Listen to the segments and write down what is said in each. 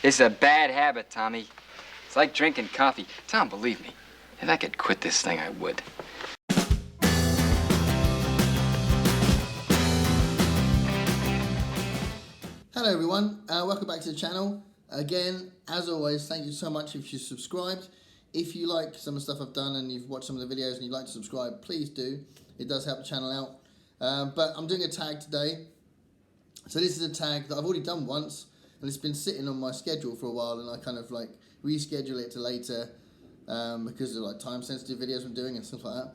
It's a bad habit, Tommy. It's like drinking coffee. Tom, believe me, if I could quit this thing, I would. Hello everyone, welcome back to the channel. Again, as always, thank you so much if you subscribed. If you like some of the stuff I've done and you've watched some of the videos and you'd like to subscribe, please do. It does help the channel out. But I'm doing a tag today. So this is a tag that I've already done once and it's been sitting on my schedule for a while, and I kind of like reschedule it to later because of like time sensitive videos I'm doing and stuff like that.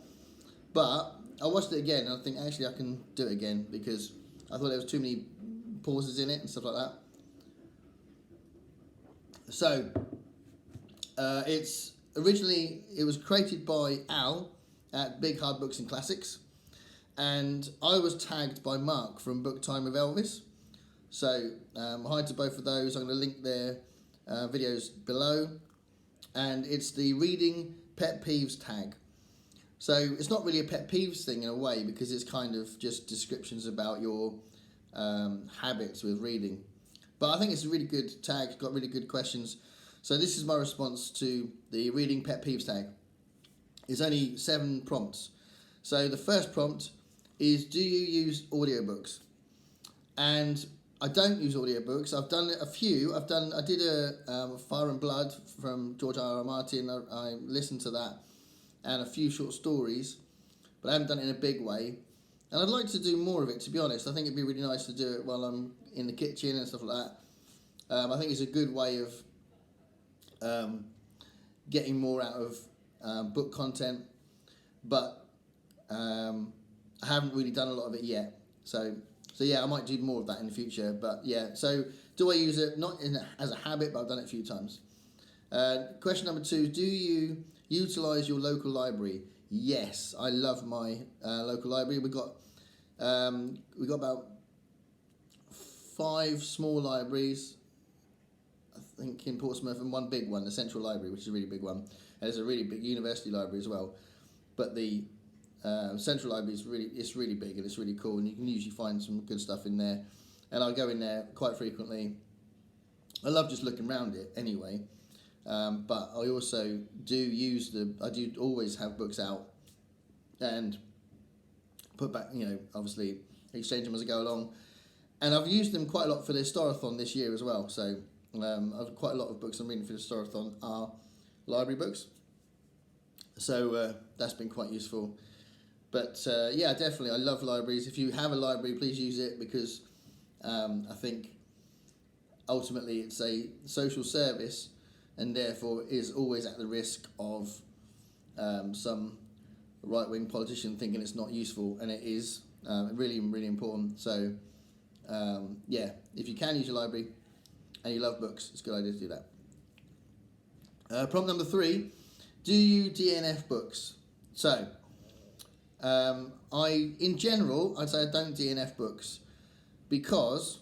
But I watched it again and I think actually I can do it again because I thought there was too many pauses in it and stuff like that. So it was created by Al at Big Hard Books and Classics, and I was tagged by Mark from Book Time with Elvis. So hi to both of those. I'm going to link their videos below, and it's the reading pet peeves tag. So it's not really a pet peeves thing in a way because it's kind of just descriptions about your habits with reading. But I think it's a really good tag. It's got really good questions. So this is my response to the reading pet peeves tag. It's only 7 prompts. So the first prompt is, do you use audiobooks? And I don't use audiobooks. I've done a few. I did a Fire and Blood from George R.R. Martin. I listened to that and a few short stories, but I haven't done it in a big way. And I'd like to do more of it, to be honest. I think it'd be really nice to do it while I'm in the kitchen and stuff like that. I think it's a good way of getting more out of book content, but I haven't really done a lot of it yet. So yeah, I might do more of that in the future. But yeah, so do I use it? Not as a habit, but I've done it a few times. Question number 2, do you utilise your local library? Yes, I love my local library. We got about 5 small libraries, I think, in Portsmouth, and 1 big one, the Central Library, which is a really big one. And there's a really big university library as well. But the Central Library is really big and it's really cool, and you can usually find some good stuff in there. And I go in there quite frequently. I love just looking around it anyway. But I also I do always have books out and put back, obviously exchange them as I go along. And I've used them quite a lot for the Historathon this year as well. So I've quite a lot of books I'm reading for the Historathon are library books. So that's been quite useful. But yeah, definitely, I love libraries. If you have a library, please use it because I think ultimately it's a social service and therefore is always at the risk of some right-wing politician thinking it's not useful, and it is really, really important. So yeah, if you can use your library and you love books, it's a good idea to do that. Prompt number 3, do you DNF books? So in general, I'd say I don't DNF books because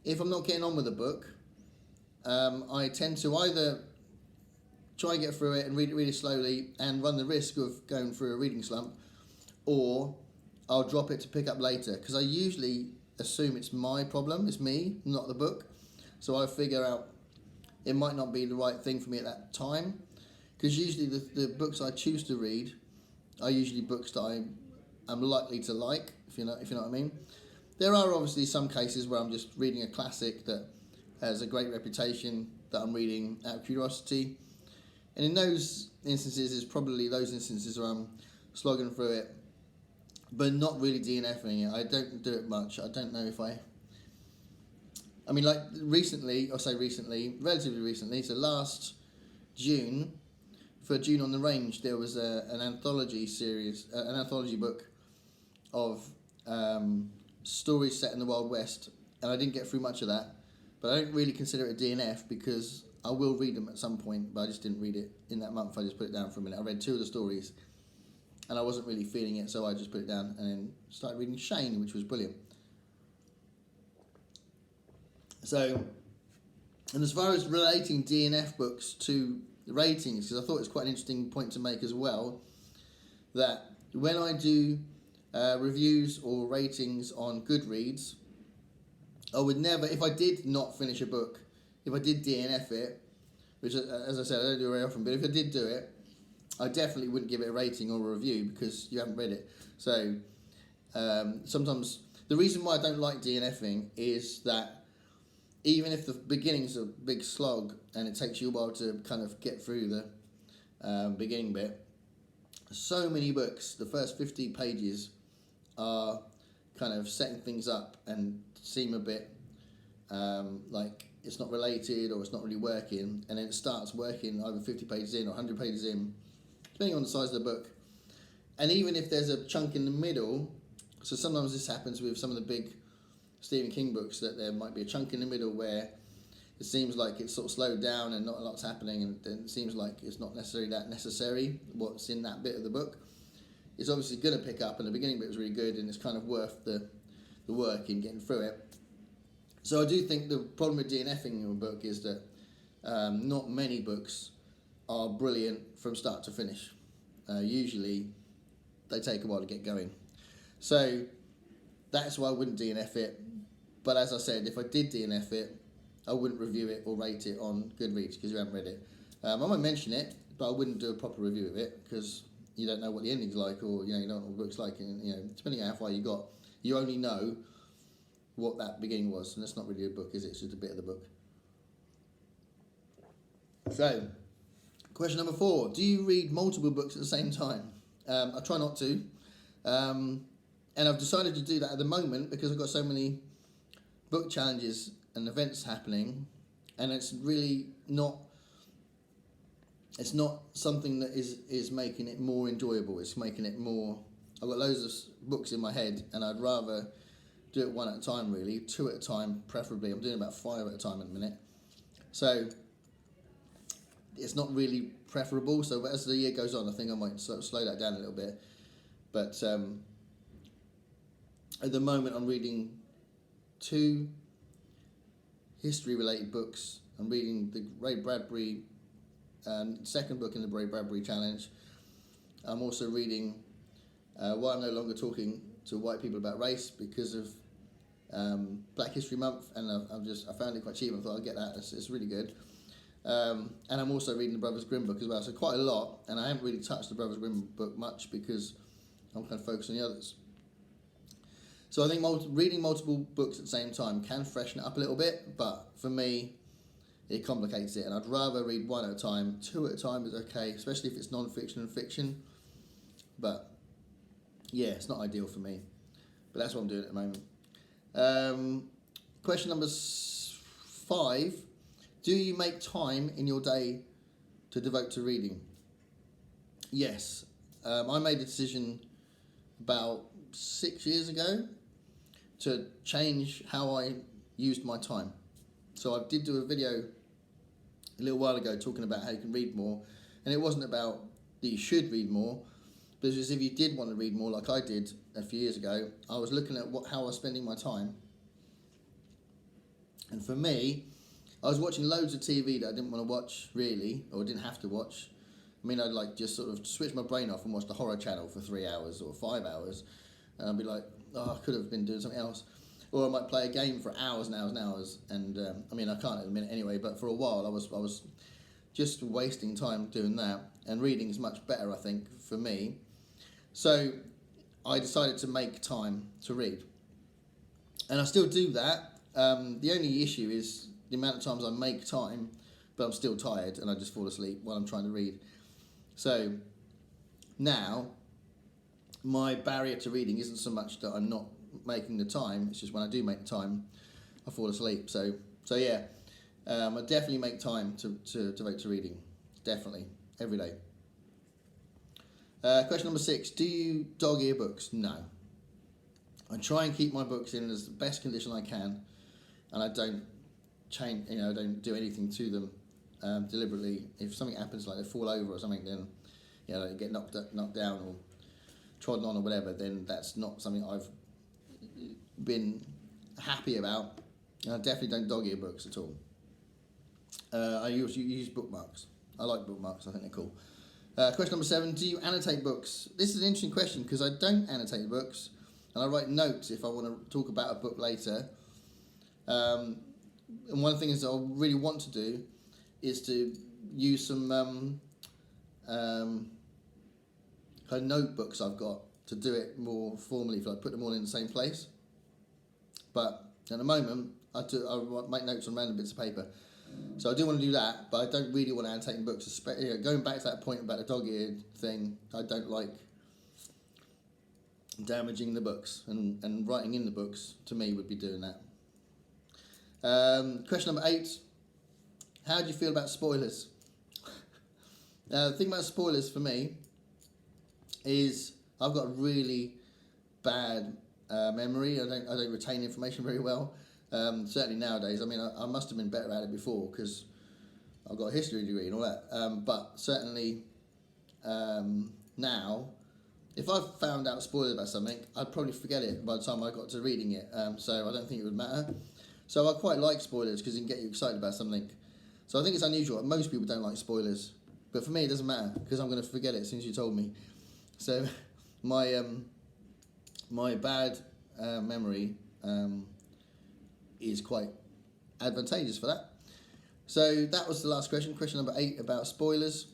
if I'm not getting on with a book, I tend to either try and get through it and read it really slowly and run the risk of going through a reading slump, or I'll drop it to pick up later because I usually assume it's my problem, it's me, not the book. So I figure out it might not be the right thing for me at that time, because usually the books I choose to read are usually books that I'm likely to like, if you know what I mean. There are obviously some cases where I'm just reading a classic that has a great reputation that I'm reading out of curiosity. And in those instances, it's probably those instances where I'm slogging through it, but not really DNFing it. I don't do it much. I don't know if I mean, like relatively recently, so last June, for June on the Range, there was an anthology series, an anthology book of stories set in the Wild West, and I didn't get through much of that, but I don't really consider it a DNF because I will read them at some point, but I just didn't read it in that month. I just put it down for a minute. I read 2 of the stories and I wasn't really feeling it, so I just put it down and then started reading Shane, which was brilliant. So, and as far as relating DNF books to ratings, because I thought it's quite an interesting point to make as well, that when I do reviews or ratings on Goodreads, I would never, if I did not finish a book if I did DNF it, which, as I said, I don't do it very often, but if I did do it, I definitely wouldn't give it a rating or a review because you haven't read it. So sometimes the reason why I don't like DNFing is that even if the beginning's a big slog and it takes you a while to kind of get through the beginning bit, so many books, the first 50 pages are kind of setting things up and seem a bit like it's not related or it's not really working, and then it starts working either 50 pages in or 100 pages in, depending on the size of the book. And even if there's a chunk in the middle, so sometimes this happens with some of the big Stephen King books, that there might be a chunk in the middle where it seems like it's sort of slowed down and not a lot's happening, and then it seems like it's not necessarily that necessary what's in that bit of the book. It's obviously going to pick up, and the beginning bit was really good, and it's kind of worth the work in getting through it. So I do think the problem with DNFing a book is that not many books are brilliant from start to finish. Usually they take a while to get going. So that's why I wouldn't DNF it. But as I said, if I did DNF it, I wouldn't review it or rate it on Goodreads because you haven't read it. I might mention it, but I wouldn't do a proper review of it because you don't know what the ending's like, or you don't know what the book's like, and depending on how far you got, you only know what that beginning was, and that's not really a book, is it? It's just a bit of the book. So, question number 4: do you read multiple books at the same time? I try not to, and I've decided to do that at the moment because I've got so many book challenges and events happening, and it's really not. It's not something that is making it more enjoyable. It's making it more. I've got loads of books in my head, and I'd rather do it one at a time, really, 2 at a time, preferably. I'm doing about 5 at a time at the minute, so it's not really preferable. So as the year goes on, I think I might sort of slow that down a little bit. But at the moment, I'm reading 2 history-related books. I'm reading the Ray Bradbury second book in the Ray Bradbury Challenge. I'm also reading Why I'm No Longer Talking to White People About Race because of Black History Month, and I found it quite cheap. I thought I'd get that. It's really good. And I'm also reading the Brothers Grimm book as well, so quite a lot. And I haven't really touched the Brothers Grimm book much because I'm kind of focused on the others. So I think reading multiple books at the same time can freshen it up a little bit, but for me, it complicates it, and I'd rather read 1 at a time. 2 at a time is okay, especially if it's non-fiction and fiction. But yeah, it's not ideal for me. But that's what I'm doing at the moment. Question number 5: do you make time in your day to devote to reading? Yes. I made a decision about 6 years ago to change how I used my time. So I did do a video a little while ago talking about how you can read more, and it wasn't about that you should read more, but it was if you did want to read more, like I did a few years ago. I was looking at how I was spending my time, and for me, I was watching loads of TV that I didn't want to watch really, or didn't have to watch. I mean, I'd like just sort of switch my brain off and watch the horror channel for 3 hours or 5 hours, and I'd be like, oh, I could have been doing something else. Or I might play a game for hours and hours and hours, and I mean, I can't at the minute anyway, but for a while I was just wasting time doing that, and reading is much better, I think, for me. So I decided to make time to read, and I still do that. The only issue is the amount of times I make time, but I'm still tired, and I just fall asleep while I'm trying to read. So now my barrier to reading isn't so much that I'm not making the time, it's just when I do make the time, I fall asleep. So yeah, I definitely make time to devote to reading, definitely, every day. Question number 6: do you dog ear books? No. I try and keep my books in as the best condition I can, and I don't change, I don't do anything to them deliberately. If something happens, like they fall over or something, then they get knocked down or trodden on or whatever, then that's not something I've been happy about. I definitely don't dog ear books at all. I use bookmarks. I like bookmarks, I think they're cool. Question number 7: do you annotate books? This is an interesting question because I don't annotate books, and I write notes if I want to talk about a book later. And one of the things that I really want to do is to use some kind of notebooks I've got to do it more formally, if I put them all in the same place. But at the moment, I make notes on random bits of paper. So I do want to do that, but I don't really want to annotate books. Going back to that point about the dog-eared thing, I don't like damaging the books, and writing in the books, to me, would be doing that. Question number 8. How do you feel about spoilers? The thing about spoilers for me is I've got a really bad memory. I don't retain information very well. Certainly nowadays. I mean, I must have been better at it before because I've got a history degree and all that. But certainly now, if I found out spoilers about something, I'd probably forget it by the time I got to reading it. So I don't think it would matter. So I quite like spoilers because it can get you excited about something. So I think it's unusual. Most people don't like spoilers. But for me, it doesn't matter because I'm going to forget it as soon as you told me. So my bad memory is quite advantageous for that. So that was the last question. Question number 8 about spoilers.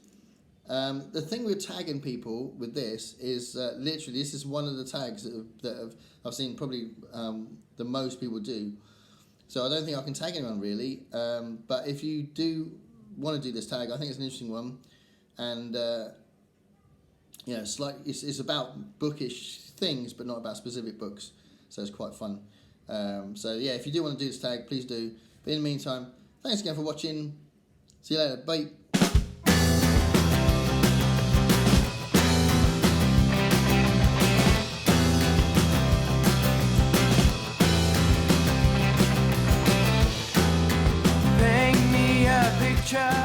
The thing with tagging people with this is literally this is one of the tags that I've seen probably the most people do. So I don't think I can tag anyone really. But if you do want to do this tag, I think it's an interesting one. And it's about bookish things, but not about specific books. So it's quite fun. So yeah, if you do want to do this tag, please do. But in the meantime, thanks again for watching. See you later. Bye. Paint me a picture